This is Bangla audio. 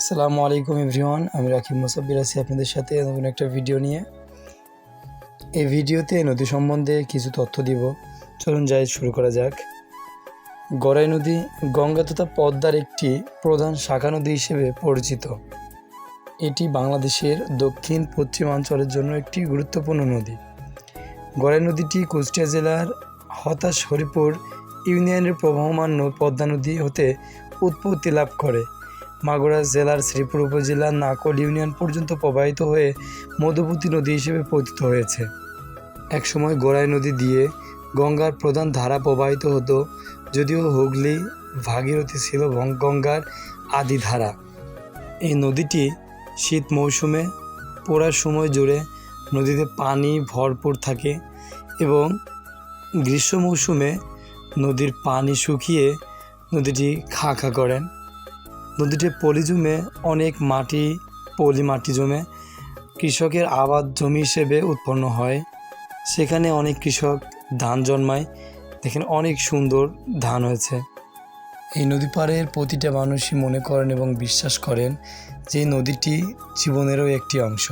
আসসালামু আলাইকুম এভরিওয়ান, আমি রাকিব মুসাব্বির আছি আপনাদের সাথে নতুন একটা ভিডিও নিয়ে। এই ভিডিওতে নদী সম্বন্ধে কিছু তথ্য দিব। চলুন যাই শুরু করা যাক। গড়াই নদী গঙ্গা তথা পদ্মার একটি প্রধান শাখা নদী হিসেবে পরিচিত। এটি বাংলাদেশের দক্ষিণ পশ্চিমাঞ্চলের জন্য একটি গুরুত্বপূর্ণ নদী। গড়াই নদীটি কুষ্টিয়া জেলার হতাশ হরিপুর ইউনিয়নের প্রবহমান পদ্মা নদী হতে উৎপত্তি লাভ করে মাগুরা জেলার শ্রীপুর উপজেলার নাকল ইউনিয়ন পর্যন্ত প্রবাহিত হয়ে মধুমতি নদী হিসেবে পতিত হয়েছে। একসময় গড়াই নদী দিয়ে গঙ্গার প্রধান ধারা প্রবাহিত হতো, যদিও হুগলি ভাগীরথী ছিল গঙ্গার আদি ধারা। এই নদীটি শীত মৌসুমে পুরা সময় জুড়ে নদীতে পানি ভরপুর থাকে এবং গ্রীষ্ম মৌসুমে নদীর পানি শুকিয়ে নদীটি খা খা করেন। নদীটি পলি জমে অনেক পলি মাটি জমে কৃষকের আবাদ জমি হিসেবে উৎপন্ন হয়। সেখানে অনেক কৃষক ধান জন্মায়। দেখেন অনেক সুন্দর ধান হয়েছে। এই নদী পাড়ের প্রতিটা মানুষই মনে করেন এবং বিশ্বাস করেন যে নদীটি জীবনেরও একটি অংশ।